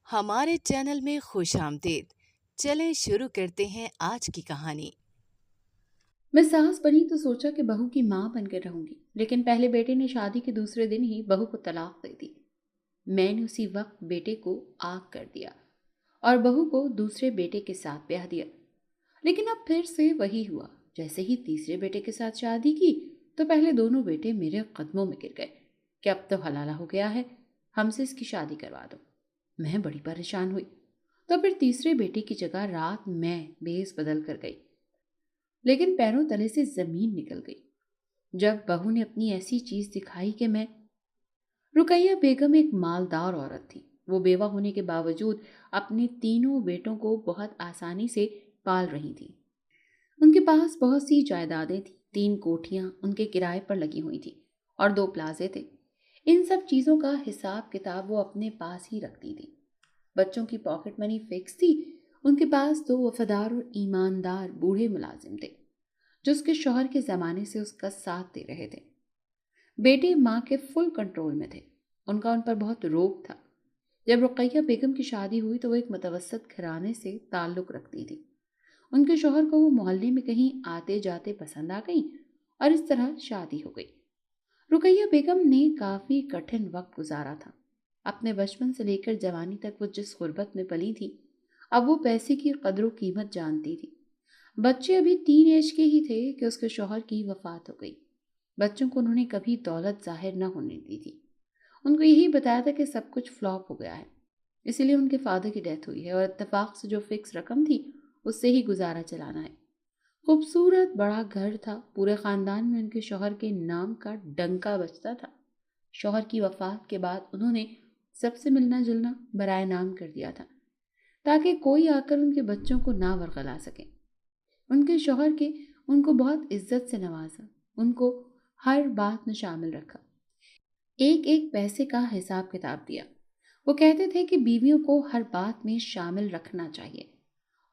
ہمارے چینل میں خوش آمدید۔ چلیں شروع کرتے ہیں آج کی کہانی۔ میں ساس بنی تو سوچا کہ بہو کی ماں بن کر رہوں گی، لیکن پہلے بیٹے نے شادی کے دوسرے دن ہی بہو کو طلاق دے دی۔ میں نے اسی وقت بیٹے کو آگ کر دیا اور بہو کو دوسرے بیٹے کے ساتھ بیاہ دیا۔ لیکن اب پھر سے وہی ہوا، جیسے ہی تیسرے بیٹے کے ساتھ شادی کی تو پہلے دونوں بیٹے میرے قدموں میں گر گئے کہ اب تو حلالہ ہو گیا ہے، ہم سے اس کی شادی کروا دو۔ میں بڑی پریشان ہوئی تو پھر تیسرے بیٹے کی جگہ رات میں بیس بدل کر گئی، لیکن پیروں تلے سے زمین نکل گئی جب بہو نے اپنی ایسی چیز دکھائی کہ میں رقیہ بیگم ایک مالدار عورت تھی۔ وہ بیوہ ہونے کے باوجود اپنے تینوں بیٹوں کو بہت آسانی سے پال رہی تھی۔ ان کے پاس بہت سی جائیدادیں تھیں، 3 کوٹھیاں ان کے کرائے پر لگی ہوئی تھیں اور 2 پلازے تھے۔ ان سب چیزوں کا حساب کتاب وہ اپنے پاس ہی رکھتی تھی۔ بچوں کی پاکٹ منی فکس تھی۔ ان کے پاس 2 وفادار اور ایماندار بوڑھے ملازم تھے جو اس کے شوہر کے زمانے سے اس کا ساتھ دے رہے تھے۔ بیٹے ماں کے فل کنٹرول میں تھے، ان کا ان پر بہت روب تھا۔ جب رقیہ بیگم کی شادی ہوئی تو وہ ایک متوسط گھرانے سے تعلق رکھتی تھی۔ ان کے شوہر کو وہ محلے میں کہیں آتے جاتے پسند آ گئی اور اس طرح شادی ہو گئی۔ رقیہ بیگم نے کافی کٹھن وقت گزارا تھا۔ اپنے بچپن سے لے کر جوانی تک وہ جس غربت میں پلی تھی، اب وہ پیسے کی قدر و قیمت جانتی تھی۔ بچے ابھی ٹین ایج کے ہی تھے کہ اس کے شوہر کی وفات ہو گئی۔ بچوں کو انہوں نے کبھی دولت ظاہر نہ ہونے دی تھی۔ ان کو یہی بتایا تھا کہ سب کچھ فلاپ ہو گیا ہے، اسی لیے ان کے فادر کی ڈیتھ ہوئی ہے اور اتفاق سے جو فکس رقم تھی اس سے ہی گزارا چلانا ہے۔ خوبصورت بڑا گھر تھا، پورے خاندان میں ان کے شوہر کے نام کا ڈنکا بجتا تھا۔ شوہر کی وفات کے بعد انہوں نے سب سے ملنا جلنا برائے نام کر دیا تھا تاکہ کوئی آ کر ان کے بچوں کو نہ ورغلا سکے۔ ان کے شوہر کے ان کو بہت عزت سے نوازا، ان کو ہر بات میں شامل رکھا، ایک ایک پیسے کا حساب کتاب دیا۔ وہ کہتے تھے کہ بیویوں کو ہر بات میں شامل رکھنا چاہیے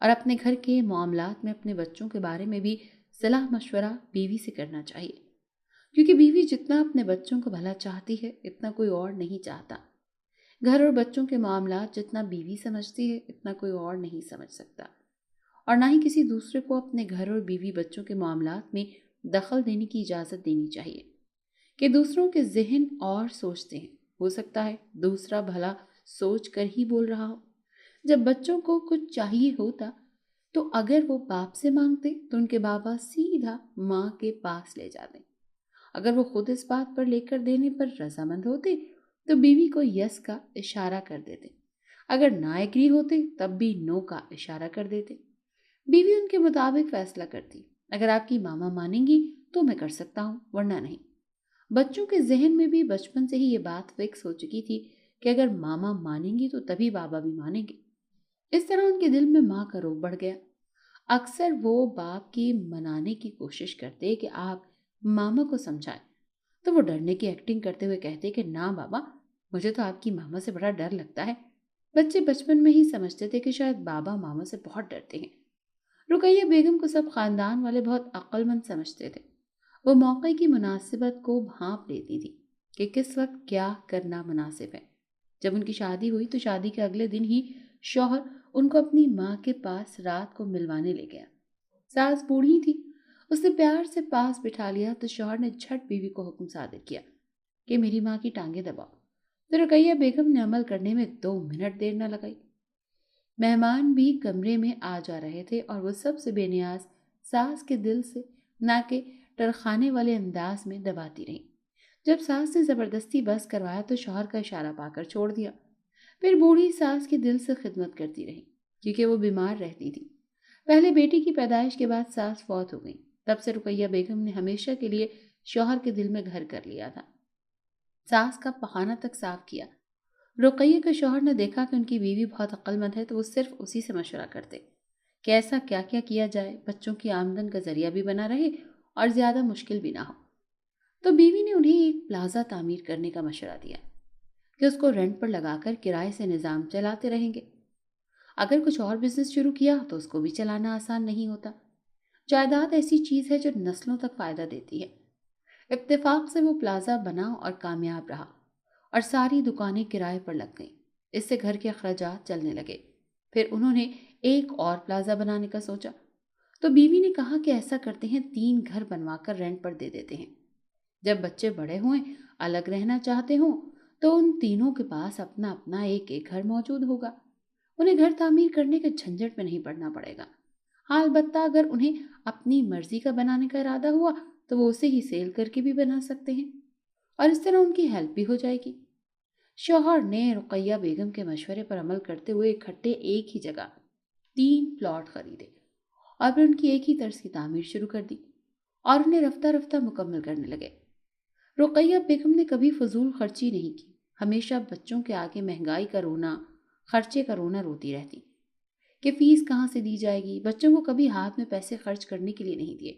اور اپنے گھر کے معاملات میں اپنے بچوں کے بارے میں بھی صلاح مشورہ بیوی سے کرنا چاہیے، کیونکہ بیوی جتنا اپنے بچوں کو بھلا چاہتی ہے اتنا کوئی اور نہیں چاہتا۔ گھر اور بچوں کے معاملات جتنا بیوی سمجھتی ہے اتنا کوئی اور نہیں سمجھ سکتا، اور نہ ہی کسی دوسرے کو اپنے گھر اور بیوی بچوں کے معاملات میں دخل دینے کی اجازت دینی چاہیے کہ دوسروں کے ذہن اور سوچتے ہیں، ہو سکتا ہے دوسرا بھلا سوچ کر ہی بول رہا ہو۔ جب بچوں کو کچھ چاہیے ہوتا تو اگر وہ باپ سے مانگتے تو ان کے بابا سیدھا ماں کے پاس لے جاتے۔ اگر وہ خود اس بات پر لے کر دینے پر رضامند ہوتے تو بیوی کو یس کا اشارہ کر دیتے، اگر نہ ایگری ہوتے تب بھی نو کا اشارہ کر دیتے۔ بیوی ان کے مطابق فیصلہ کرتی، اگر آپ کی ماما مانیں گی تو میں کر سکتا ہوں ورنہ نہیں۔ بچوں کے ذہن میں بھی بچپن سے ہی یہ بات فکس ہو چکی تھی کہ اگر ماما مانیں گی تو تبھی بابا بھی مانیں گے۔ اس طرح ان کے دل میں ماں کا روب بڑھ گیا۔ اکثر وہ باپ کی منانے کی کوشش کرتے کہ آپ ماما کو سمجھائیں تو وہ ڈرنے کی ایکٹنگ کرتے ہوئے کہتے کہ نہ بابا، مجھے تو آپ کی ماما سے بڑا ڈر لگتا ہے۔ بچے بچپن میں ہی سمجھتے تھے کہ شاید بابا ماما سے بہت ڈرتے ہیں۔ رقیہ بیگم کو سب خاندان والے بہت عقل مند سمجھتے تھے۔ وہ موقع کی مناسبت کو بھانپ لیتی تھی کہ کس وقت کیا کرنا مناسب ہے۔ جب ان کی شادی ہوئی تو شادی کے اگلے دن ہی شوہر ان کو اپنی ماں کے پاس رات کو ملوانے لے گیا۔ ساس بوڑھی تھی، اس نے پیار سے پاس بٹھا لیا تو شوہر نے جھٹ بیوی کو حکم صادر کیا کہ میری ماں کی ٹانگیں دباؤ، تو رقیہ بیگم نے عمل کرنے میں 2 منٹ دیر نہ لگائی۔ مہمان بھی کمرے میں آ جا رہے تھے اور وہ سب سے بے نیاز ساس کے دل سے نہ کہ ٹرخانے والے انداز میں دباتی رہی۔ جب ساس نے زبردستی بس کروایا تو شوہر کا اشارہ پا کر چھوڑ دیا۔ پھر بوڑھی ساس کے دل سے خدمت کرتی رہی کیونکہ وہ بیمار رہتی تھی۔ پہلے بیٹی کی پیدائش کے بعد ساس فوت ہو گئی، تب سے رقیہ بیگم نے ہمیشہ کے لیے شوہر کے دل میں گھر کر لیا تھا۔ ساس کا پخانہ تک صاف کیا۔ رقیہ کے شوہر نے دیکھا کہ ان کی بیوی بہت عقل مند ہے تو وہ صرف اسی سے مشورہ کرتے کہ ایسا کیا کیا کیا جائے بچوں کی آمدن کا ذریعہ بھی بنا رہے اور زیادہ مشکل بھی نہ ہو۔ تو بیوی نے انہیں ایک پلازا تعمیر کرنے کا مشورہ دیا کہ اس کو رینٹ پر لگا کر کرائے سے نظام چلاتے رہیں گے۔ اگر کچھ اور بزنس شروع کیا تو اس کو بھی چلانا آسان نہیں ہوتا۔ جائیداد ایسی چیز ہے جو نسلوں تک فائدہ دیتی ہے۔ اتفاق سے وہ پلازا بنا اور کامیاب رہا اور ساری دکانیں کرائے پر لگ گئیں۔ اس سے گھر کے اخراجات چلنے لگے۔ پھر انہوں نے ایک اور پلازا بنانے کا سوچا تو بیوی نے کہا کہ ایسا کرتے ہیں 3 گھر بنوا کر رینٹ پر دے دیتے ہیں۔ جب بچے بڑے ہوئے الگ رہنا چاہتے ہوں تو ان تینوں کے پاس اپنا اپنا ایک ایک گھر موجود ہوگا۔ انہیں گھر تعمیر کرنے کے جھنجٹ میں نہیں پڑنا پڑے گا۔ ہاں البتہ اگر انہیں اپنی مرضی کا بنانے کا ارادہ ہوا تو وہ اسے ہی سیل کر کے بھی بنا سکتے ہیں اور اس طرح ان کی ہیلپ بھی ہو جائے گی۔ شوہر نے رقیہ بیگم کے مشورے پر عمل کرتے ہوئے اکٹھے ایک ہی جگہ 3 پلاٹ خریدے اور پھر ان کی ایک ہی طرز کی تعمیر شروع کر دی اور انہیں رفتہ رفتہ مکمل کرنے لگے۔ رقیہ بیگم نے کبھی فضول خرچی نہیں کی، ہمیشہ بچوں کے آگے مہنگائی کا رونا، خرچے کا رونا روتی رہتی کہ فیس کہاں سے دی جائے گی۔ بچوں کو کبھی ہاتھ میں پیسے خرچ کرنے کے لیے نہیں دیے،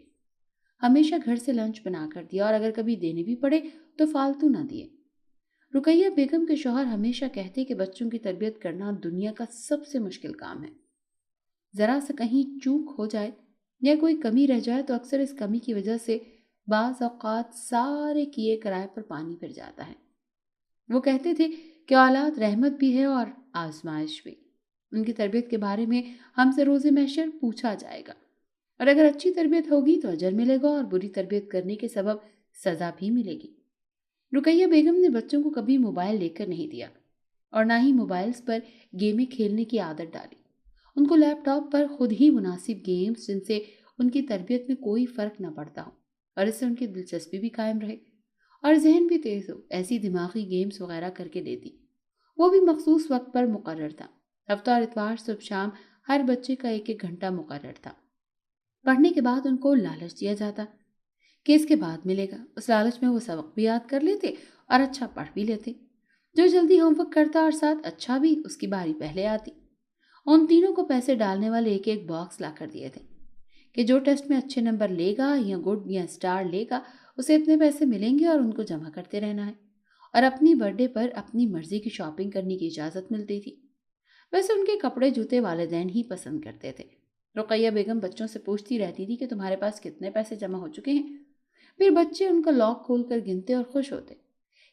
ہمیشہ گھر سے لنچ بنا کر دیا اور اگر کبھی دینے بھی پڑے تو فالتو نہ دیے۔ رقیہ بیگم کے شوہر ہمیشہ کہتے کہ بچوں کی تربیت کرنا دنیا کا سب سے مشکل کام ہے۔ ذرا سا کہیں چوک ہو جائے یا کوئی کمی رہ جائے تو اکثر اس کمی کی وجہ سے بعض اوقات سارے کیے کرائے پر پانی پھر جاتا ہے۔ وہ کہتے تھے کہ اولاد رحمت بھی ہے اور آزمائش بھی۔ ان کی تربیت کے بارے میں ہم سے روز محشر پوچھا جائے گا اور اگر اچھی تربیت ہوگی تو اجر ملے گا اور بری تربیت کرنے کے سبب سزا بھی ملے گی۔ رقیہ بیگم نے بچوں کو کبھی موبائل لے کر نہیں دیا اور نہ ہی موبائلز پر گیمیں کھیلنے کی عادت ڈالی۔ ان کو لیپ ٹاپ پر خود ہی مناسب گیمز جن سے ان کی تربیت میں کوئی فرق نہ پڑتا ہو اور اس سے ان کی دلچسپی بھی قائم رہے اور ذہن بھی تیز ہو، ایسی دماغی گیمز وغیرہ کر کے دیتی۔ وہ بھی مخصوص وقت پر مقرر تھا، ہفتہ اور اتوار صبح شام ہر بچے کا 1-1 گھنٹہ مقرر تھا۔ پڑھنے کے بعد ان کو لالچ دیا جاتا کہ اس کے بعد ملے گا۔ اس لالچ میں وہ سبق بھی یاد کر لیتے اور اچھا پڑھ بھی لیتے۔ جو جلدی ہوم ورک کرتا اور ساتھ اچھا بھی، اس کی باری پہلے آتی۔ ان تینوں کو پیسے ڈالنے والے ایک ایک باکس لا کر دیے تھے کہ جو ٹیسٹ میں اچھے نمبر لے گا یا گڈ یا اسٹار لے گا اسے اتنے پیسے ملیں گے اور ان کو جمع کرتے رہنا ہے، اور اپنی برتھ ڈے پر اپنی مرضی کی شاپنگ کرنے کی اجازت ملتی تھی۔ ویسے ان کے کپڑے جوتے والدین ہی پسند کرتے تھے۔ رقیہ بیگم بچوں سے پوچھتی رہتی تھی کہ تمہارے پاس کتنے پیسے جمع ہو چکے ہیں۔ پھر بچے ان کا لاک کھول کر گنتے اور خوش ہوتے۔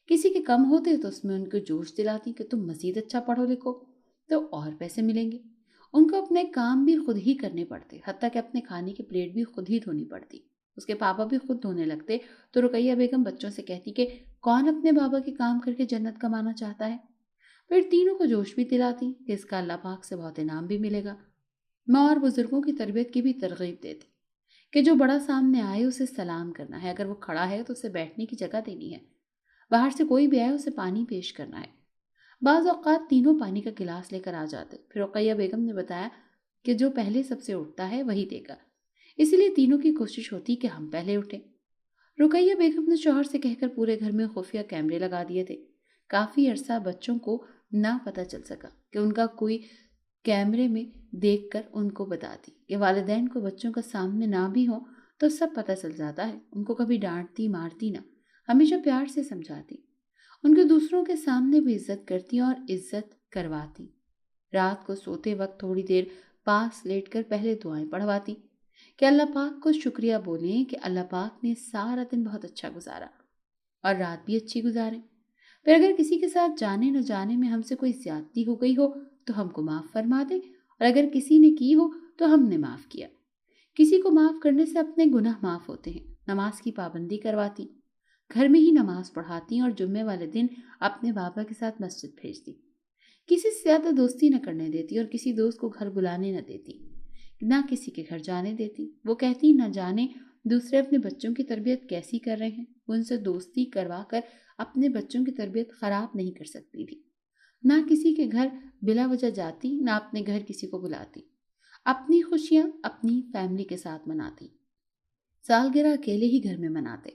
کسی کے کم ہوتے تو اس میں ان کو جوش دلاتی کہ تم مزید اچھا پڑھو لکھو تو اور پیسے ملیں گے۔ ان کو اپنے کام بھی خود ہی کرنے پڑتے، حتیٰ کہ اپنے کھانے کی پلیٹ بھی خود ہی دھونی پڑتی۔ اس کے پاپا بھی خود دھونے لگتے تو رقیہ بیگم بچوں سے کہتی کہ کون اپنے بابا کے کام کر کے جنت کمانا چاہتا ہے۔ پھر تینوں کو جوش بھی دلاتی کہ اس کا اللہ پاک سے بہت انعام بھی ملے گا۔ ماں اور بزرگوں کی تربیت کی بھی ترغیب دیتی کہ جو بڑا سامنے آئے اسے سلام کرنا ہے، اگر وہ کھڑا ہے تو اسے بیٹھنے کی جگہ دینی ہے، باہر سے کوئی بھی آئے اسے پانی پیش کرنا ہے۔ بعض اوقات تینوں پانی کا گلاس لے کر آ جاتے۔ پھر رقیہ بیگم نے بتایا کہ جو پہلے سب سے اٹھتا ہے وہی دے گا، اسی لیے تینوں کی کوشش ہوتی کہ ہم پہلے اٹھیں۔ رقیہ بیگم نے شوہر سے کہہ کر پورے گھر میں خفیہ کیمرے لگا دیے تھے۔ کافی عرصہ بچوں کو نہ پتہ چل سکا کہ ان کا کوئی کیمرے میں دیکھ کر ان کو بتاتی کہ والدین کو بچوں کا سامنے نہ بھی ہو تو سب پتہ چل جاتا ہے۔ ان کو کبھی ڈانٹتی مارتی نہ، ہمیشہ پیار سے سمجھاتی، ان کے دوسروں کے سامنے بھی عزت کرتی اور عزت کرواتی۔ رات کو سوتے وقت تھوڑی دیر پاس لیٹ کر پہلے دعائیں پڑھواتی کہ اللہ پاک کو شکریہ بولیں کہ اللہ پاک نے سارا دن بہت اچھا گزارا اور رات بھی اچھی گزارے۔ پھر اگر کسی کے ساتھ جانے نہ جانے میں ہم سے کوئی زیادتی ہو گئی ہو تو ہم کو معاف فرما دے، اور اگر کسی نے کی ہو تو ہم نے معاف کیا۔ کسی کو معاف کرنے سے اپنے گناہ معاف ہوتے ہیں۔ نماز کی پابندی کرواتی، گھر میں ہی نماز پڑھاتی اور جمعے والے دن اپنے بابا کے ساتھ مسجد بھیجتی۔ کسی سے زیادہ دوستی نہ کرنے دیتی اور کسی دوست کو گھر بلانے نہ دیتی، نہ کسی کے گھر جانے دیتی۔ وہ کہتی نہ جانے دوسرے اپنے بچوں کی تربیت کیسی کر رہے ہیں، وہ ان سے دوستی کروا کر اپنے بچوں کی تربیت خراب نہیں کر سکتی تھی۔ نہ کسی کے گھر بلا وجہ جاتی، نہ اپنے گھر کسی کو بلاتی، اپنی خوشیاں اپنی فیملی کے ساتھ مناتی۔ سالگرہ اکیلے ہی گھر میں مناتے۔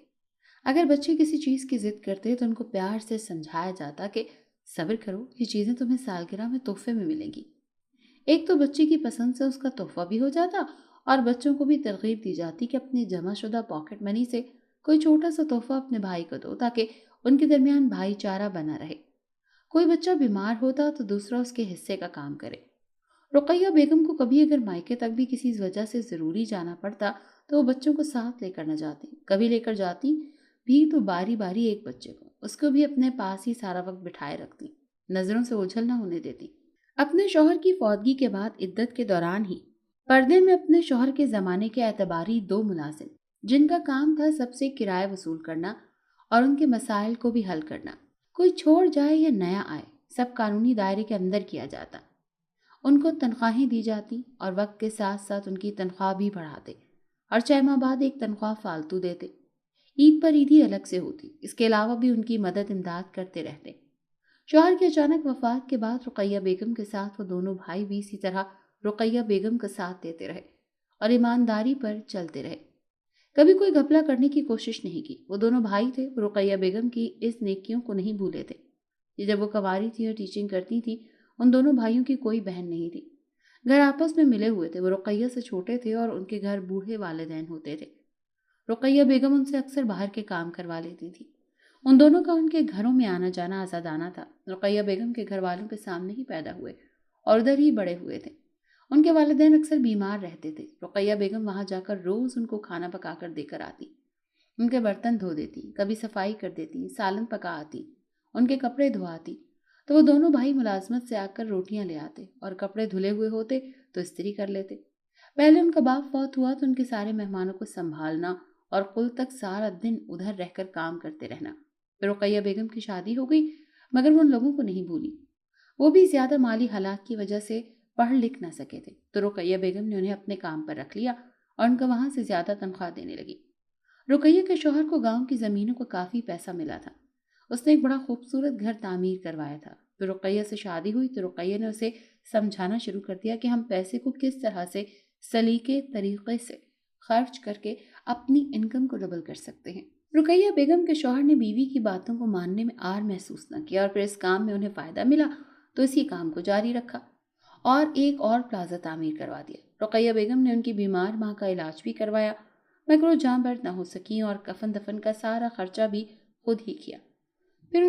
اگر بچے کسی چیز کی ضد کرتے تو ان کو پیار سے سمجھایا جاتا کہ صبر کرو، یہ چیزیں تمہیں سالگرہ میں تحفے میں ملیں گی۔ ایک تو بچے کی پسند سے اس کا تحفہ بھی ہو جاتا اور بچوں کو بھی ترغیب دی جاتی کہ اپنی جمع شدہ پاکٹ منی سے کوئی چھوٹا سا تحفہ اپنے بھائی کو دو تاکہ ان کے درمیان بھائی چارہ بنا رہے۔ کوئی بچہ بیمار ہوتا تو دوسرا اس کے حصے کا کام کرے۔ رقیہ بیگم کو کبھی اگر مائکے تک بھی کسی وجہ سے ضروری جانا پڑتا تو وہ بچوں کو ساتھ لے کر نہ جاتی، کبھی لے کر جاتی بھی تو باری باری ایک بچے کو، اس کو بھی اپنے پاس ہی سارا وقت بٹھائے رکھتی नजरों से ओझल न होने देती। अपने शौहर की फौतगी के बाद इद्दत के दौरान ही पर्दे में अपने शौहर के जमाने के एतबारी 2 मुलाजिम, जिनका काम था सबसे किराया वसूल करना और उनके मसाइल को भी हल करना। कोई छोड़ जाए या नया आए, सब कानूनी दायरे के अंदर किया जाता। उनको तनख्वाहें दी जाती और वक्त के साथ साथ उनकी तनख्वाह भी बढ़ाते और 6 माह बाद एक तनख्वाह फालतू देते। ईद पर ईदी अलग से होती। इसके अलावा भी उनकी मदद इमदाद करते रहते। शौहर की अचानक वफात के बाद रुकैया बेगम के साथ वो दोनों भाई भी इसी तरह रुकैया बेगम का साथ देते रहे और ईमानदारी पर चलते रहे। कभी कोई घपला करने की कोशिश नहीं की। वो दोनों भाई थे, वो रुकैया बेगम की इस नेकियों को नहीं भूले थे। ये जब वो कंवारी थी और टीचिंग करती थी, उन दोनों भाइयों की कोई बहन नहीं थी। घर आपस में मिले हुए थे। वो रुकैया से छोटे थे और उनके घर बूढ़े वालिदैन होते थे। रुकैया बेगम उनसे अक्सर बाहर के काम करवा लेती थी। उन दोनों का उनके घरों में आना जाना आजादाना था। रुकैया बेगम के घर वालों के सामने ही पैदा हुए और उधर ही बड़े हुए थे। उनके वालिदैन अक्सर बीमार रहते थे। रुकैया बेगम वहां जाकर रोज उनको खाना पकाकर देकर आती, उनके बर्तन धो देती, कभी सफाई कर देती, सालन पका आती, उनके कपड़े धोआती। तो वो दोनों भाई मुलाजमत से आकर रोटियां ले आते और कपड़े धुले हुए होते तो इस्त्री कर लेते। पहले उनका बाप फौत हुआ तो उनके सारे मेहमानों को संभालना और कुल तक सारा दिन उधर रहकर काम करते रहना। फिर रुकैया बेगम की शादी हो गई, मगर वो उन लोगों को नहीं भूली। वो भी ज्यादा माली हालात की वजह से पढ़ लिख न सके थे, तो रुकैया बेगम ने उन्हें अपने काम पर रख लिया और उनका वहां से ज्यादा तनख्वाह देने लगी। रुकैया के शौहर को गांव की जमीनों का काफी पैसा मिला था। उसने एक बड़ा खूबसूरत घर तामीर करवाया था। फिर रुकैया से शादी हुई तो रुकैया ने उसे समझाना शुरू कर दिया कि हम पैसे को किस तरह से सलीके तरीके से खर्च करके अपनी इनकम को डबल कर सकते हैं। रुकैया बेगम के शौहर ने बीवी की बातों को मानने में आर महसूस न किया और फिर इस काम में उन्हें फायदा मिला तो इसी काम को जारी रखा और एक और प्लाजा तामीर करवा दिया। रुकैया बेगम ने उनकी बीमार माँ का इलाज भी करवाया, मगर वो जाँ बर्द न हो सकी और कफन दफन का सारा खर्चा भी खुद ही किया। फिर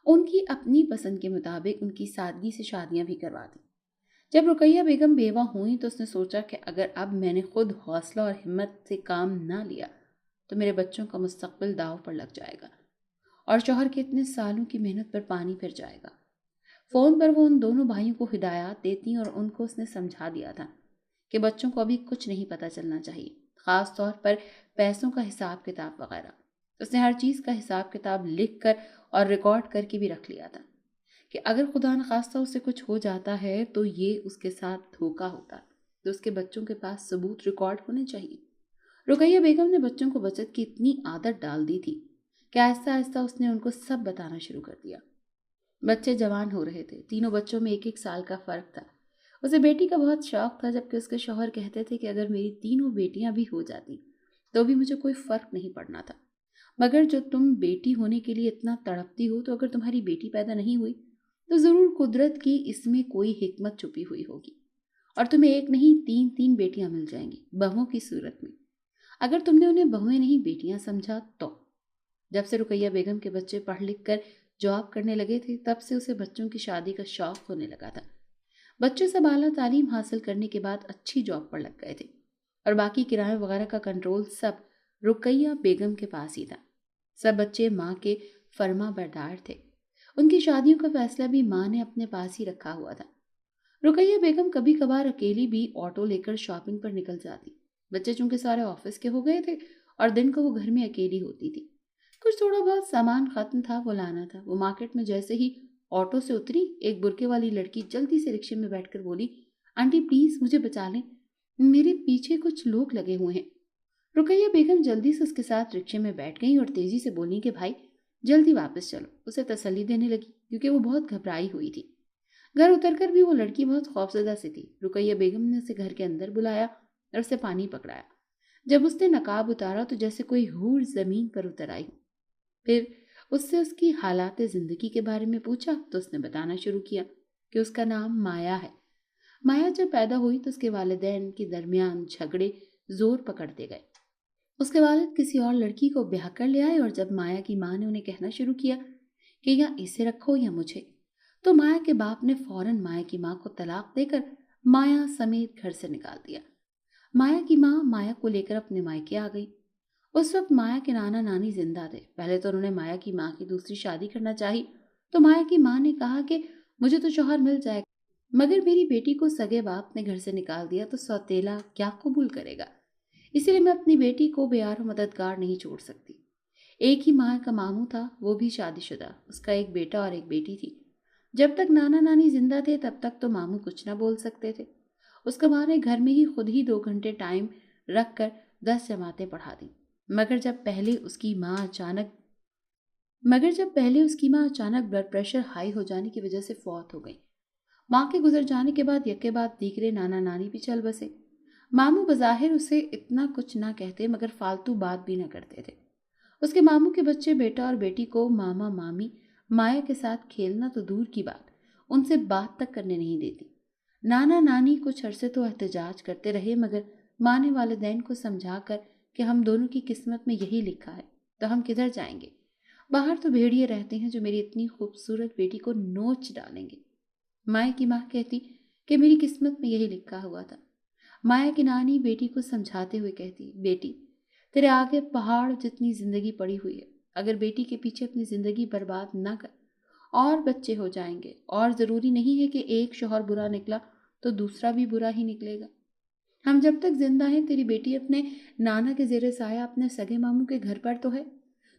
उनकी अपनी पसंद के मुताबिक उनकी सादगी से शादियां भी करवा दी। जब रुकैया बेगम बेवा हुई तो उसने सोचा कि अगर अब मैंने खुद हौसला और हिम्मत से काम ना लिया तो मेरे बच्चों का मुस्तकबिल दाव पर लग जाएगा और शौहर के इतने सालों की मेहनत पर पानी फिर जाएगा। फोन पर वो उन दोनों भाइयों को हिदायत देती और उनको उसने समझा दिया था कि बच्चों को अभी कुछ नहीं पता चलना चाहिए, खास तौर पर पैसों का हिसाब किताब वगैरह। उसने हर चीज़ का हिसाब किताब लिख कर और रिकॉर्ड करके भी रख लिया था कि अगर खुदा न खास्ता उससे कुछ हो जाता है तो ये उसके साथ धोखा होता, तो उसके बच्चों के पास सबूत रिकॉर्ड होने चाहिए। रुकैया बेगम ने बच्चों को बचत की इतनी आदत डाल दी थी कि आहिस्ता आहिस्ता उसने उनको सब बताना शुरू कर दिया। बच्चे जवान हो रहे थे। तीनों बच्चों में 1-1 साल का फर्क था। उसे बेटी का बहुत शौक था, जबकि उसके शौहर कहते थे कि अगर मेरी तीनों बेटियां भी हो जाती तो भी मुझे कोई फर्क नहीं पड़ना था, मगर जो तुम बेटी होने के लिए इतना तड़पती हो, तो अगर तुम्हारी बेटी पैदा नहीं हुई तो जरूर कुदरत की इसमें कोई हिकमत छुपी हुई होगी और तुम्हें एक नहीं 3-3 बेटियां मिल जाएंगी बहुओं की सूरत में, अगर तुमने उन्हें बहुएं नहीं बेटियां समझा तो। जब से रुकैया बेगम के बच्चे पढ़ लिख कर जॉब करने लगे थे, तब से उसे बच्चों की शादी का शौक होने लगा था। बच्चे सब आला तालीम हासिल करने के बाद अच्छी जॉब पर लग गए थे और बाकी किराए वगैरह का कंट्रोल सब रुकैया बेगम के पास ही था। सब बच्चे माँ के फर्मा बरदार थे। उनकी शादियों का फैसला भी माँ ने अपने पास ही रखा हुआ था। रुकैया बेगम कभी कभार अकेली भी ऑटो लेकर शॉपिंग पर निकल जाती। बच्चे चूंकि सारे ऑफिस के हो गए थे और दिन को वो घर में अकेली होती थी। कुछ थोड़ा बहुत सामान खत्म था, वो लाना था। वो मार्केट में जैसे ही ऑटो से उतरी, एक बुरके वाली लड़की जल्दी से रिक्शे में बैठकर बोली, आंटी प्लीज मुझे बचा लें, मेरे पीछे कुछ लोग लगे हुए हैं। रुकैया बेगम जल्दी से उसके साथ रिक्शे में बैठ गई और तेजी से बोली कि भाई जल्दी वापस चलो। उसे तसल्ली देने लगी क्योंकि वो बहुत घबराई हुई थी। घर उतरकर भी वो लड़की बहुत खौफजदा सी थी। रुकैया बेगम ने उसे घर के अंदर बुलाया और उसे पानी पकड़ाया। जब उसने नकाब उतारा तो जैसे कोई हूर जमीन पर उतर आई। फिर उससे उसकी हालात जिंदगी के बारे में पूछा तो उसने बताना शुरू किया कि उसका नाम माया है। माया जब पैदा हुई तो उसके वालिदैन के दरमियान झगड़े जोर पकड़ते गए। उसके वालिद किसी और लड़की को ब्याह कर ले आए और जब माया की माँ ने उन्हें कहना शुरू किया कि या इसे रखो या मुझे, तो माया के बाप ने फौरन माया की माँ को तलाक देकर माया समेत घर से निकाल दिया। माया की माँ माया को लेकर अपने मायके आ गई। उस वक्त माया के नाना नानी जिंदा थे। पहले तो उन्होंने माया की माँ की दूसरी शादी करना चाही, तो माया की माँ ने कहा कि मुझे तो शौहर मिल जाएगा, मगर मेरी बेटी को सगे बाप ने घर से निकाल दिया तो सौतेला क्या कबूल करेगा, इसीलिए मैं अपनी बेटी को बेयार मददगार नहीं छोड़ सकती। एक ही माँ का मामू था, वो भी शादीशुदा, उसका एक बेटा और एक बेटी थी। जब तक नाना नानी जिंदा थे तब तक तो मामू कुछ ना बोल सकते थे। उसका माँ ने घर में ही खुद ही 2 घंटे टाइम रख कर 10 जमातें पढ़ा दी। मगर जब पहले उसकी माँ अचानक ब्लड प्रेशर हाई हो जाने की वजह से फौत हो गई। माँ के गुजर जाने के बाद यके बाद दीगरे नाना नानी भी चल बसे। मामू बज़ाहिर उसे इतना कुछ ना कहते मगर फालतू बात भी ना करते थे। उसके मामू के बच्चे बेटा और बेटी को मामा मामी माया के साथ खेलना तो दूर की बात, उनसे बात तक करने नहीं देती। नाना नानी कुछ अरसे तो एहतजाज करते रहे, मगर माँ ने वालिदैन को समझाकर कि हम दोनों की किस्मत में यही लिखा है तो हम किधर जाएंगे, बाहर तो भेड़िए रहते हैं जो मेरी इतनी खूबसूरत बेटी को नोच डालेंगे। माया की माँ कहती कि मेरी किस्मत में यही लिखा हुआ था। माया की नानी बेटी को समझाते हुए कहती, बेटी तेरे आगे पहाड़ जितनी जिंदगी पड़ी हुई है, अगर बेटी के पीछे अपनी जिंदगी बर्बाद ना कर, और बच्चे हो जाएंगे, और जरूरी नहीं है कि एक शौहर बुरा निकला तो दूसरा भी बुरा ही निकलेगा। हम जब तक जिंदा हैं तेरी बेटी अपने नाना के जेरे साया अपने सगे मामू के घर पर तो है,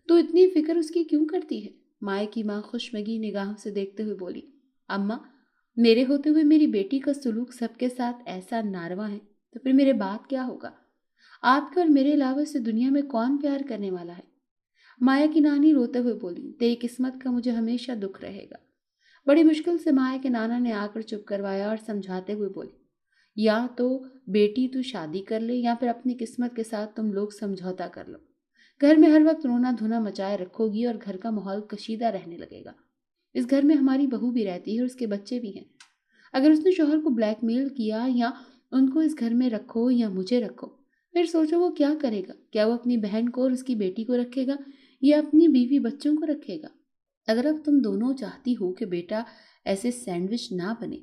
तो इतनी फिक्र उसकी क्यों करती है। माया की माँ खुशमगी निगाहों से देखते हुए बोली, अम्मा मेरे होते हुए मेरी बेटी का सुलूक सबके साथ ऐसा नारवा है तो फिर मेरे बाद क्या होगा। आपके और मेरे अलावा इस दुनिया में कौन प्यार करने वाला है। माया की नानी रोते हुए बोली, तेरी किस्मत का मुझे हमेशा दुख रहेगा। बड़ी मुश्किल से माया के नाना ने आकर चुप करवाया और समझाते हुए बोली, या तो बेटी तू शादी कर ले या फिर अपनी किस्मत के साथ तुम लोग समझौता कर लो। घर में हर वक्त रोना धोना मचाए रखोगी और घर का माहौल कशीदा रहने लगेगा। इस घर में हमारी बहू भी रहती है और उसके बच्चे भी हैं। अगर उसने शौहर को ब्लैकमेल किया या उनको इस घर में रखो या मुझे रखो, फिर सोचो वो क्या करेगा। क्या वो अपनी बहन को और उसकी बेटी को रखेगा या अपनी बीवी बच्चों को रखेगा। अगर अब तुम दोनों चाहती हो कि बेटा ऐसे सैंडविच ना बने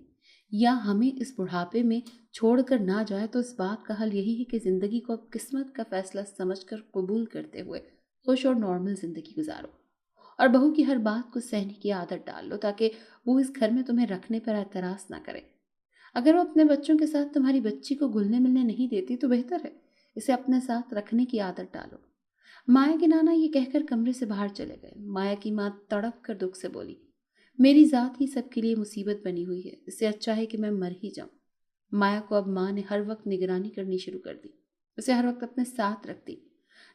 या हमें इस बुढ़ापे में छोड़कर ना जाए, तो इस बात का हल यही है कि जिंदगी को अब किस्मत का फैसला समझकर कबूल करते हुए खुश और नॉर्मल जिंदगी गुजारो, और बहू की हर बात को सहने की आदत डाल लो ताकि वो इस घर में तुम्हें रखने पर एतराज ना करे। अगर वो अपने बच्चों के साथ तुम्हारी बच्ची को घुलने मिलने नहीं देती तो बेहतर है इसे अपने साथ रखने की आदत डालो। माया के नाना ये कहकर कमरे से बाहर चले गए। माया की माँ तड़प कर दुख से बोली, मेरी जात ही सबके लिए मुसीबत बनी हुई है, इससे अच्छा है कि मैं मर ही जाऊं। माया को अब माँ ने हर वक्त निगरानी करनी शुरू कर दी। उसे हर वक्त अपने साथ रखती,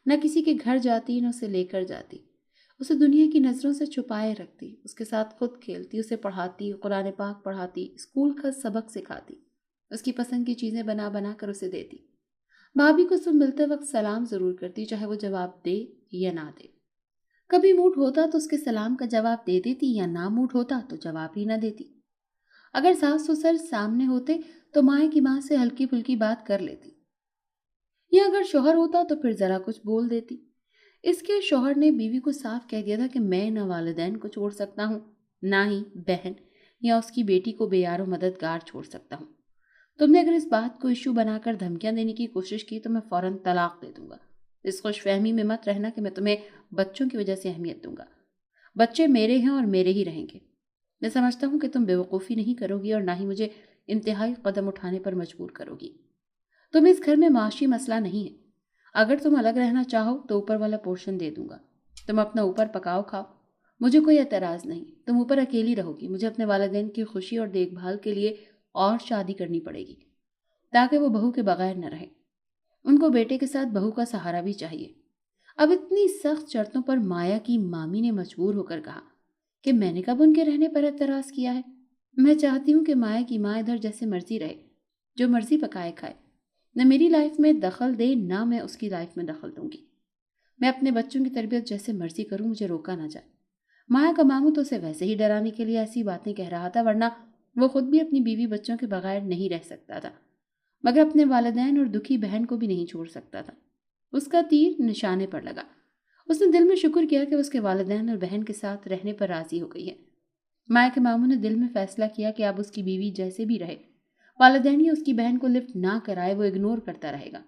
न किसी के घर जाती न उसे लेकर जाती। उसे दुनिया की नज़रों से छुपाए रखती, उसके साथ खुद खेलती, उसे पढ़ाती, कुरान पाक पढ़ाती, स्कूल का सबक सिखाती, उसकी पसंद की चीज़ें बना बना कर उसे देती। भाभी को सुबह मिलते वक्त सलाम ज़रूर करती, चाहे वो जवाब दे या ना दे। कभी मूड होता तो उसके सलाम का जवाब दे देती, या ना मूड होता तो जवाब ही ना देती। अगर सास ससुर सामने होते तो माँ की माँ से हल्की फुल्की बात कर लेती, या अगर शौहर होता तो फिर ज़रा कुछ बोल देती। इसके शौहर ने बीवी को साफ कह दिया था कि मैं न वालिदैन को छोड़ सकता हूँ, ना ही बहन या उसकी बेटी को बेयारो मददगार छोड़ सकता हूँ। तुमने अगर इस बात को इशू बनाकर धमकियां देने की कोशिश की तो मैं फौरन तलाक दे दूंगा। इस खुशफहमी में मत रहना कि मैं तुम्हें बच्चों की वजह से अहमियत दूंगा। बच्चे मेरे हैं और मेरे ही रहेंगे। मैं समझता हूँ कि तुम बेवकूफ़ी नहीं करोगी और ना ही मुझे इंतहाई कदम उठाने पर मजबूर करोगी। तुम इस घर में माशी मसला नहीं है। अगर तुम अलग रहना चाहो तो ऊपर वाला पोर्शन दे दूंगा। तुम अपना ऊपर पकाओ खाओ, मुझे कोई एतराज़ नहीं। तुम ऊपर अकेली रहोगी, मुझे अपने वालिदैन की खुशी और देखभाल के लिए और शादी करनी पड़ेगी ताकि वो बहू के बगैर न रहे। उनको बेटे के साथ बहू का सहारा भी चाहिए। अब इतनी सख्त शर्तों पर माया की मामी ने मजबूर होकर कहा कि मैंने कब उनके रहने पर एतराज़ किया है। मैं चाहती हूँ कि माया की माँ इधर जैसे मर्जी रहे, जो मर्जी पकाए खाए, न मेरी लाइफ में दखल दे ना मैं उसकी लाइफ में दखल दूंगी। मैं अपने बच्चों की तरबियत जैसे मर्जी करूँ, मुझे रोका ना जाए। माया का मामू तो उसे वैसे ही डराने के लिए ऐसी बातें कह रहा था, वरना वो खुद भी अपनी बीवी बच्चों के बगैर नहीं रह सकता था, मगर अपने वालिदैन और दुखी बहन को भी नहीं छोड़ सकता था। उसका तीर निशाने पर लगा। उसने दिल में शुक्र किया कि उसके वालिदैन और बहन के साथ रहने पर राजी हो गई है। माया के मामू ने दिल में फैसला किया कि अब उसकी बीवी जैसे भी रहे, वालिदैन या उसकी बहन को लिफ्ट ना कराए वो इग्नोर करता रहेगा।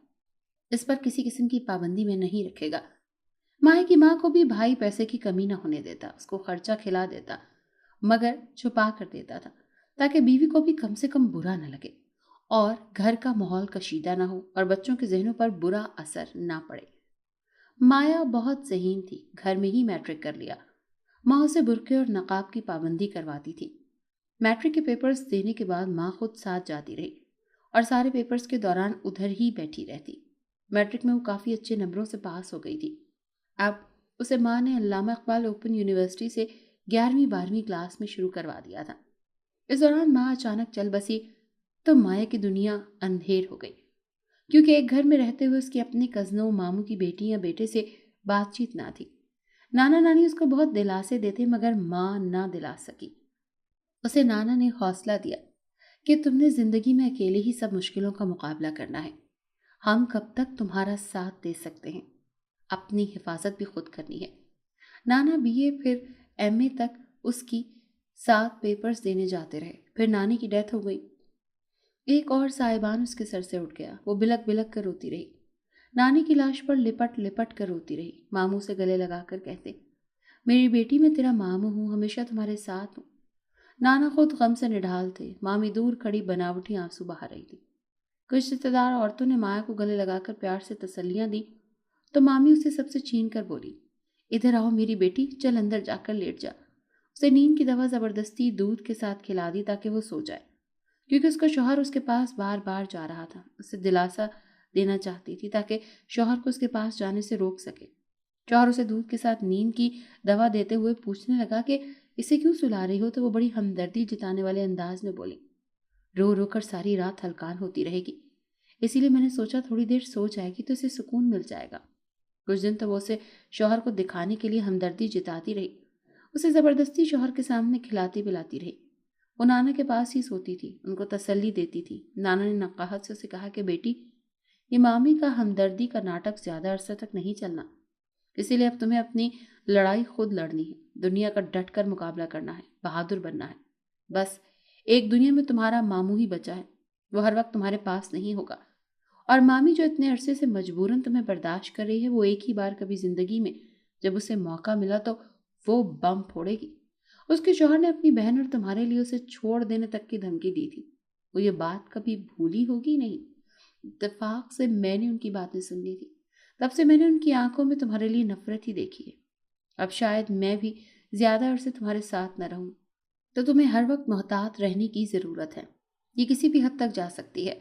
इस पर किसी किस्म की पाबंदी में नहीं रखेगा। माया की माँ को भी भाई पैसे की कमी न होने देता, उसको खर्चा खिला देता, मगर छुपा कर देता था, ताकि बीवी को भी कम से कम बुरा न लगे और घर का माहौल कशीदा ना हो और बच्चों के जहनों पर बुरा असर ना पड़े। माया बहुत ज़हीन थी, घर में ही मैट्रिक कर लिया। माँ उसे बुर्के और नकाब की पाबंदी करवाती थी। मैट्रिक के पेपर्स देने के बाद माँ खुद साथ जाती रही और सारे पेपर्स के दौरान उधर ही बैठी रहती। मैट्रिक में वो काफ़ी अच्छे नंबरों से पास हो गई थी। अब उसे माँ ने अल्लामा इकबाल ओपन यूनिवर्सिटी से 11वीं 12वीं क्लास में शुरू करवा दिया था। इस दौरान माँ अचानक चल बसी तो माया की दुनिया अंधेर हो गई, क्योंकि एक घर में रहते हुए उसके अपने कज़नों, मामू की बेटी या बेटे से बातचीत ना थी। नाना नानी उसको बहुत दिलासे देते, मगर माँ ना दिला सकी। उसे नाना ने हौसला दिया कि तुमने जिंदगी में अकेले ही सब मुश्किलों का मुकाबला करना है, हम कब तक तुम्हारा साथ दे सकते हैं, अपनी हिफाजत भी खुद करनी है। नाना बीए फिर एमए तक उसकी साथ पेपर्स देने जाते रहे। फिर नानी की डेथ हो गई। एक और साहिबान उसके सर से उठ गया। वो बिलक बिलक कर रोती रही। नानी की लाश पर लिपट लिपट कर रोती रही। मामू से गले लगाकर कहते, मेरी बेटी, मैं तेरा मामू हूँ, हमेशा तुम्हारे साथ हूँ। नाना खुद गम से निढाल थे। मामी दूर खड़ी बनावटी आंसू बहा रही थी। कुछ रिश्तेदार औरतों ने माया को गले लगाकर प्यार से तसल्लियां दी तो मामी उसे सबसे छीन कर बोली, इधर आओ मेरी बेटी, चल अंदर जाकर लेट जा। उसे नींद की दवा जबरदस्ती दूध के साथ खिला दी ताकि वो सो जाए, क्योंकि उसका शौहर उसके पास बार बार जा रहा था। उसे दिलासा देना चाहती थी ताकि शौहर को उसके पास जाने से रोक सके। शौहर उसे दूध के साथ नींद की दवा देते हुए पूछने लगा कि इसे क्यों सुला रही हो, तो वो बड़ी हमदर्दी जताने वाले अंदाज में बोली, रो रो कर सारी रात हलकान होती रहेगी, इसीलिए मैंने सोचा थोड़ी देर सो जाएगी तो इसे सुकून मिल जाएगा। कुछ दिन तो वो उसे शौहर को दिखाने के लिए हमदर्दी जताती रही। उसे जबरदस्ती शौहर के सामने खिलाती पिलाती रही। वो नाना के पास ही सोती थी, उनको तसल्ली देती थी। नाना ने नकाहत से उसे कहा कि बेटी, ये मामी का हमदर्दी का नाटक ज्यादा अरसे तक नहीं चलना, इसीलिए अब तुम्हें अपनी लड़ाई खुद लड़नी है, दुनिया का डट कर मुकाबला करना है, बहादुर बनना है। बस एक दुनिया में तुम्हारा मामू ही बचा है, वो हर वक्त तुम्हारे पास नहीं होगा, और मामी जो इतने अरसे से मजबूरन तुम्हें बर्दाश्त कर रही है, वो एक ही बार कभी जिंदगी में जब उसे मौका मिला तो वो बम फोड़ेगी। उसके शौहर ने अपनी बहन और तुम्हारे लिए उसे छोड़ देने तक की धमकी दी थी। वो ये बात कभी भूली होगी नहीं। इत्तेफाक से मैंने उनकी बातें सुन ली थी। तब से मैंने उनकी आंखों में तुम्हारे लिए नफरत ही देखी है। अब शायद मैं भी ज्यादा अरसे तुम्हारे साथ न रहूं, तो तुम्हें हर वक्त मोहतात रहने की जरूरत है। ये किसी भी हद तक जा सकती है।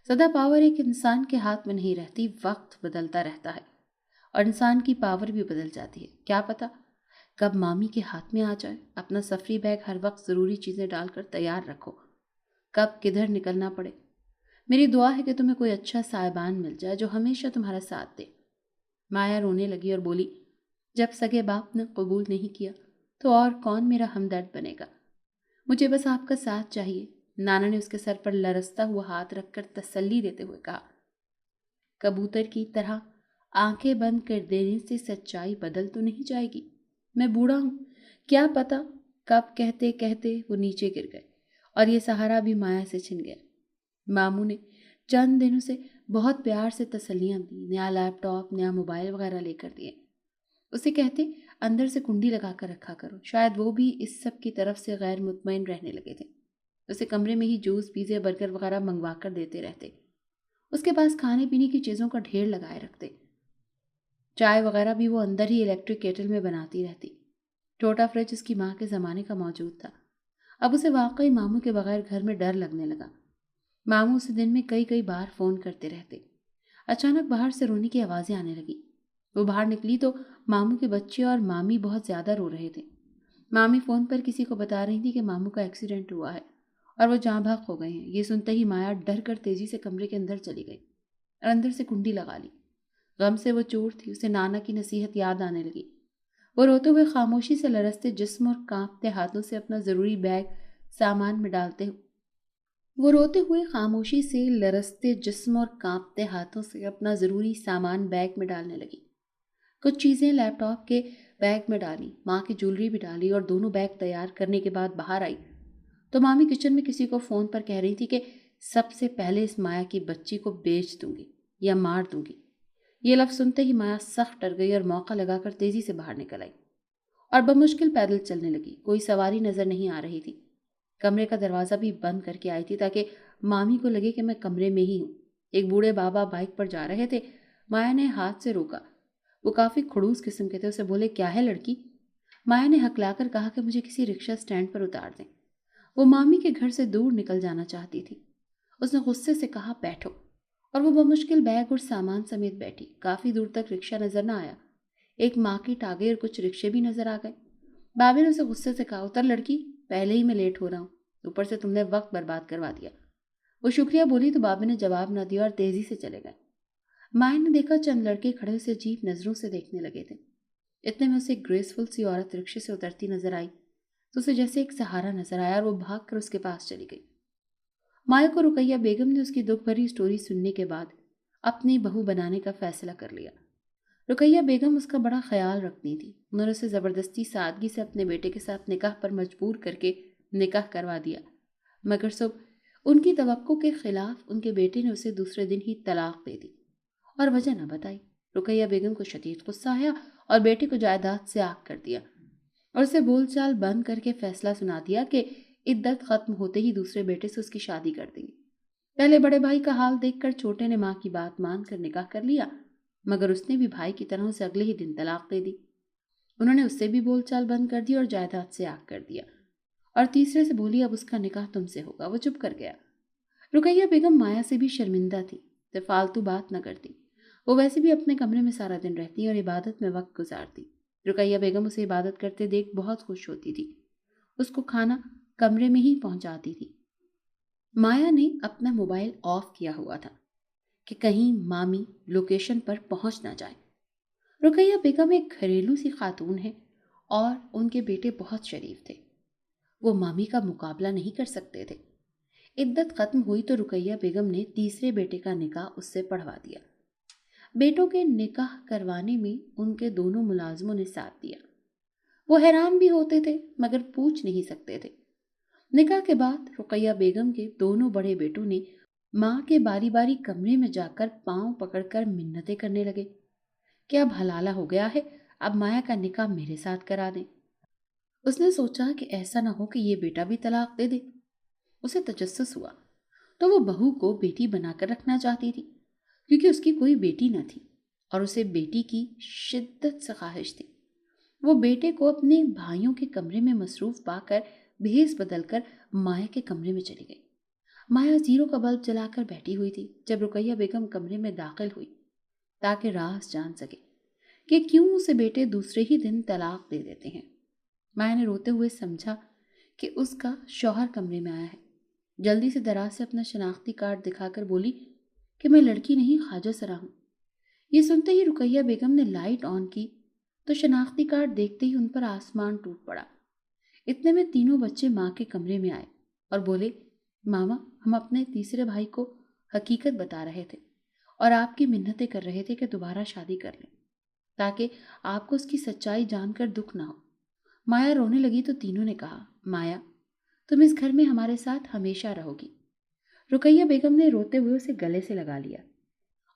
सदा पावर एक इंसान के हाथ में नहीं रहती, वक्त बदलता रहता है और इंसान की पावर भी बदल जाती है। क्या पता कब मामी के हाथ में आ जाए। अपना सफरी बैग हर वक्त ज़रूरी चीज़ें डालकर तैयार रखो, कब किधर निकलना पड़े। मेरी दुआ है कि तुम्हें कोई अच्छा साहिबान मिल जाए जो हमेशा तुम्हारा साथ दे। माया रोने लगी और बोली, जब सगे बाप ने कबूल नहीं किया तो और कौन मेरा हमदर्द बनेगा। मुझे बस आपका साथ चाहिए। नाना ने उसके सर पर लरसता हुआ हाथ रखकर तसल्ली देते हुए कहा, कबूतर की तरह आंखें बंद कर देने से सच्चाई बदल तो नहीं जाएगी। मैं बूढ़ा हूं, क्या पता कब। कहते कहते वो नीचे गिर गए और ये सहारा भी माया से छिन गया। मामू ने चंद दिनों से बहुत प्यार से तसल्लियां दी, नया लैपटॉप, नया मोबाइल वगैरह लेकर दिए। उसे कहते अंदर से कुंडी लगा कर रखा करो। शायद वो भी इस सब की तरफ से गैर मुतमईन रहने लगे थे। उसे कमरे में ही जूस, पिज़्ज़ा, बर्गर वगैरह मंगवा कर देते रहते। उसके पास खाने पीने की चीज़ों का ढेर लगाए रखते। चाय वगैरह भी वो अंदर ही इलेक्ट्रिक केटल में बनाती रहती। छोटा फ्रिज उसकी माँ के ज़माने का मौजूद था। अब उसे वाकई मामू के बगैर घर में डर लगने लगा। मामू उसे दिन में कई कई बार फ़ोन करते रहते। अचानक बाहर से रोने की आवाज़ें आने लगी। वो बाहर निकली तो मामू के बच्चे और मामी बहुत ज़्यादा रो रहे थे। मामी फ़ोन पर किसी को बता रही थी कि मामू का एक्सीडेंट हुआ है और वो जाँ भाग हो गए हैं। ये सुनते ही माया डर कर तेज़ी से कमरे के अंदर चली गई और अंदर से कुंडी लगा ली। गम से वो चूर थी। उसे नाना की नसीहत याद आने लगी। वो रोते हुए खामोशी से लरसते जिस्म और कांपते हाथों से अपना ज़रूरी बैग सामान में डालते वो रोते हुए खामोशी से लरसते जिस्म और कांपते हाथों से अपना ज़रूरी सामान बैग में डालने लगी। कुछ चीज़ें लैपटॉप के बैग में डाली, माँ की ज्वेलरी भी डाली और दोनों बैग तैयार करने के बाद बाहर आई तो मामी किचन में किसी को फ़ोन पर कह रही थी कि सबसे पहले इस माया की बच्ची को बेच दूंगी। یا مار دوں گی۔ یہ لفظ سنتے ہی مایا سخت ڈر گئی اور موقع لگا کر تیزی سے باہر نکل آئی اور بمشکل پیدل چلنے لگی۔ کوئی سواری نظر نہیں آ رہی تھی۔ کمرے کا دروازہ بھی بند کر کے آئی تھی تاکہ مامی کو لگے کہ میں کمرے میں ہی ہوں۔ ایک بوڑھے بابا بائک پر جا رہے تھے۔ مایا نے ہاتھ سے روکا۔ وہ کافی کھڑوس قسم کے تھے۔ اسے بولے، کیا ہے لڑکی؟ مایا نے ہکلا کر کہا کہ مجھے کسی رکشہ سٹینڈ پر اتار دیں۔ وہ مامی کے گھر سے دور نکل جانا چاہتی تھی۔ اس نے غصے سے کہا، بیٹھو، اور وہ بمشکل بیگ اور سامان سمیت بیٹھی۔ کافی دور تک رکشہ نظر نہ آیا۔ ایک مارکیٹ آ گئی اور کچھ رکشے بھی نظر آ گئے۔ بابے نے اسے غصے سے کہا، اتر لڑکی، پہلے ہی میں لیٹ ہو رہا ہوں، اوپر سے تم نے وقت برباد کروا دیا۔ وہ شکریہ بولی تو بابے نے جواب نہ دیا اور تیزی سے چلے گئے۔ مایا نے دیکھا چند لڑکے کھڑے اسے عجیب نظروں سے دیکھنے لگے تھے۔ اتنے میں اسے ایک گریسفل سی عورت رکشے سے اترتی نظر آئی تو اسے جیسے ایک سہارا نظر آیا اور وہ بھاگ کر اس کے پاس چلی گئی۔ مایا کو رقیہ بیگم نے اس کی دکھ بھری سٹوری سننے کے بعد اپنی بہو بنانے کا فیصلہ کر لیا۔ رقیہ بیگم اس کا بڑا خیال رکھتی تھی۔ انہوں نے اسے زبردستی سادگی سے اپنے بیٹے کے ساتھ نکاح پر مجبور کر کے نکاح کروا دیا، مگر صبح ان کی توقع کے خلاف ان کے بیٹے نے اسے دوسرے دن ہی طلاق دے دی اور وجہ نہ بتائی۔ رقیہ بیگم کو شدید غصہ آیا اور بیٹے کو جائیداد سے آگ کر دیا اور اسے بول چال بند کر کے فیصلہ سنا دیا کہ عدت ختم ہوتے ہی دوسرے بیٹے سے اس کی شادی کر دیں گے۔ پہلے بڑے بھائی کا حال دیکھ کر چھوٹے نے ماں کی بات مان کر نکاح کر لیا، مگر اس نے بھی بھائی کی طرح اسے اگلے ہی دن طلاق دے دی۔ انہوں نے اس سے بھی بول چال بند کر دی اور جائیداد سے آگ کر دیا، اور تیسرے سے بولی، اب اس کا نکاح تم سے ہوگا۔ وہ چپ کر گیا۔ رقیہ بیگم مایا سے بھی شرمندہ تھی تو فالتو بات نہ کرتی۔ وہ ویسے بھی اپنے کمرے میں سارا دن رہتی اور عبادت میں وقت گزارتی۔ رقیہ بیگم اسے عبادت کرتے دیکھ بہت خوش ہوتی تھی۔ اس کو کھانا کمرے میں ہی پہنچاتی تھی۔ مایا نے اپنا موبائل آف کیا ہوا تھا کہ کہیں مامی لوکیشن پر پہنچ نہ جائے۔ رقیہ بیگم ایک گھریلو سی خاتون ہے اور ان کے بیٹے بہت شریف تھے۔ وہ مامی کا مقابلہ نہیں کر سکتے تھے۔ عدت ختم ہوئی تو رقیہ بیگم نے تیسرے بیٹے کا نکاح اس سے پڑھوا دیا۔ بیٹوں کے نکاح کروانے میں ان کے دونوں ملازموں نے ساتھ دیا۔ وہ حیران بھی ہوتے تھے مگر پوچھ نہیں سکتے تھے۔ نکاح کے بعد رقیہ بیگم کے دونوں بڑے بیٹوں نے ماں کے باری باری کمرے میں جا کر پاؤں پکڑ کر منتیں کرنے لگے کہ اب حلالہ ہو گیا ہے، اب مایا کا نکاح میرے ساتھ کرا دیں۔ اس نے سوچا کہ ایسا نہ ہو کہ یہ بیٹا بھی طلاق دے دے۔ اسے تجسس ہوا تو وہ بہو کو بیٹی بنا کر رکھنا چاہتی تھی، کیونکہ اس کی کوئی بیٹی نہ تھی اور اسے بیٹی کی شدت سے خواہش تھی۔ وہ بیٹے کو اپنے بھائیوں کے کمرے میں مصروف پا کر بھیس بدل کر مایا کے کمرے میں چلی گئی۔ مایا زیرو کا بلب جلا کر بیٹھی ہوئی تھی جب رقیہ بیگم کمرے میں داخل ہوئی تاکہ راز جان سکے کہ کیوں اسے بیٹے دوسرے ہی دن طلاق دے دیتے ہیں۔ مایا نے روتے ہوئے سمجھا کہ اس کا شوہر کمرے میں آیا ہے۔ جلدی سے دراز سے اپنا شناختی کارڈ دکھا کر بولی کہ میں لڑکی نہیں، خواجہ سرا ہوں۔ یہ سنتے ہی رقیہ بیگم نے لائٹ آن کی تو شناختی کارڈ دیکھتے ہی ان پر آسمان ٹوٹ پڑا۔ اتنے میں تینوں بچے ماں کے کمرے میں آئے اور بولے، ماما، ہم اپنے تیسرے بھائی کو حقیقت بتا رہے تھے اور آپ کی منتیں کر رہے تھے کہ دوبارہ شادی کر لیں تاکہ آپ کو اس کی سچائی جان کر دکھ نہ ہو۔ مایا رونے لگی تو تینوں نے کہا، مایا، تم اس گھر میں ہمارے ساتھ ہمیشہ رہو گی۔ رقیہ بیگم نے روتے ہوئے اسے گلے سے لگا لیا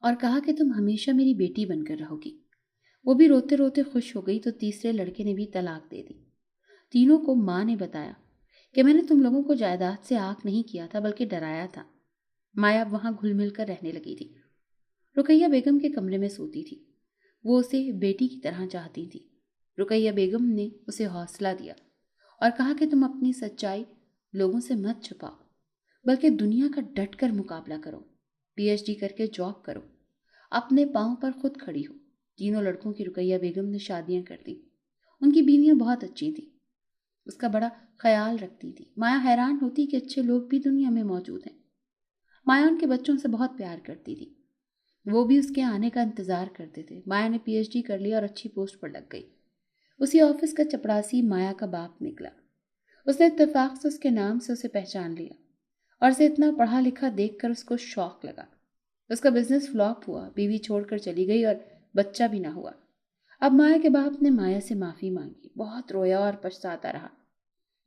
اور کہا کہ تم ہمیشہ میری بیٹی بن کر رہو گی۔ وہ بھی روتے روتے خوش ہو گئی تو تیسرے لڑکے نے بھی طلاق دے دی۔ تینوں کو ماں نے بتایا کہ میں نے تم لوگوں کو جائیداد سے آگ نہیں کیا تھا بلکہ ڈرایا تھا۔ مایا وہاں گھل مل کر رہنے لگی تھی۔ رقیہ بیگم کے کمرے میں سوتی تھی۔ وہ اسے بیٹی کی طرح چاہتی تھی۔ رقیہ بیگم نے اسے حوصلہ دیا اور کہا کہ تم اپنی سچائی لوگوں سے مت چھپاؤ بلکہ دنیا کا ڈٹ کر مقابلہ کرو، پی ایچ ڈی کر کے جاب کرو، اپنے پاؤں پر خود کھڑی ہو۔ تینوں لڑکوں کی رقیہ بیگم نے شادیاں کر دیں۔ ان کی بیویاں بہت اچھی تھیں، اس کا بڑا خیال رکھتی تھی۔ مایا حیران ہوتی کہ اچھے لوگ بھی دنیا میں موجود ہیں۔ مایا ان کے بچوں سے بہت پیار کرتی تھی، وہ بھی اس کے آنے کا انتظار کرتے تھے۔ مایا نے پی ایچ ڈی کر لیا اور اچھی پوسٹ پر لگ گئی۔ اسی آفس کا چپڑاسی مایا کا باپ نکلا۔ اس نے اتفاق سے اس کے نام سے اسے پہچان لیا اور اسے اتنا پڑھا لکھا دیکھ کر اس کو شوق لگا۔ اس کا بزنس فلاپ ہوا، بیوی چھوڑ کر چلی گئی اور بچہ بھی نہ ہوا۔ اب مایا کے باپ نے مایا سے معافی مانگی، بہت رویا اور پچھتاتا رہا۔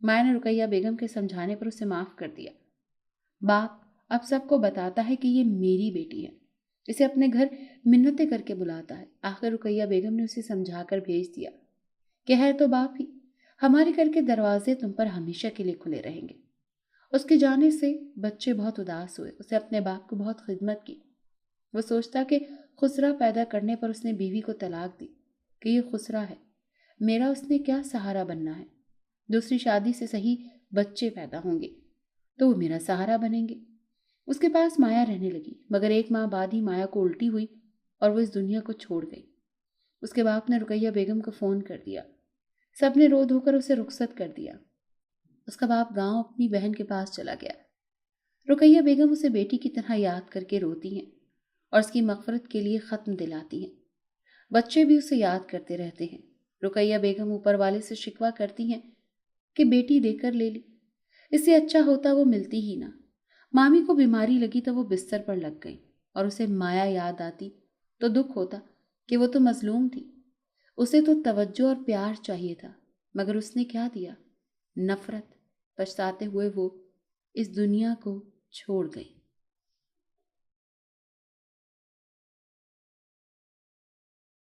مایا نے رقیہ بیگم کے سمجھانے پر اسے معاف کر دیا۔ باپ اب سب کو بتاتا ہے کہ یہ میری بیٹی ہے इसे अपने घर मिन्नतें करके बुलाता है। आखिर रुकैया बेगम ने उसे समझा कर भेज दिया कि है तो बाप ही, हमारे घर के दरवाजे तुम पर हमेशा के लिए खुले रहेंगे। उसके जाने से बच्चे बहुत उदास हुए। उसे अपने बाप को बहुत खिदमत की। वो सोचता कि खुसरा पैदा करने पर उसने बीवी को तलाक दी कि ये खुसरा है, मेरा उसने क्या सहारा बनना है। दूसरी शादी से सही बच्चे पैदा होंगे तो वो मेरा सहारा बनेंगे। उसके पास माया रहने लगी, मगर 1 माह बाद ही माया को उल्टी हुई और वो इस दुनिया को छोड़ गई। उसके बाप ने रुकैया बेगम को फ़ोन कर दिया। सबने रो धोकर उसे रुखसत कर दिया। उसका बाप गांव अपनी बहन के पास चला गया। रुकैया बेगम उसे बेटी की तरह याद करके रोती हैं और उसकी मग़फ़िरत के लिए ख़त्म दिलाती हैं। बच्चे भी उसे याद करते रहते हैं। रुकैया बेगम ऊपर वाले से शिकवा करती हैं कि बेटी देकर ले ली, इससे अच्छा होता वो मिलती ही ना। मामी को बीमारी लगी तो वो बिस्तर पर लग गई और उसे माया याद आती तो दुख होता कि वो तो मजलूम थी। उसे तो तवज्जो और प्यार चाहिए था, मगर उसने क्या दिया? नफरत। पछताते हुए वो इस दुनिया को छोड़ गई।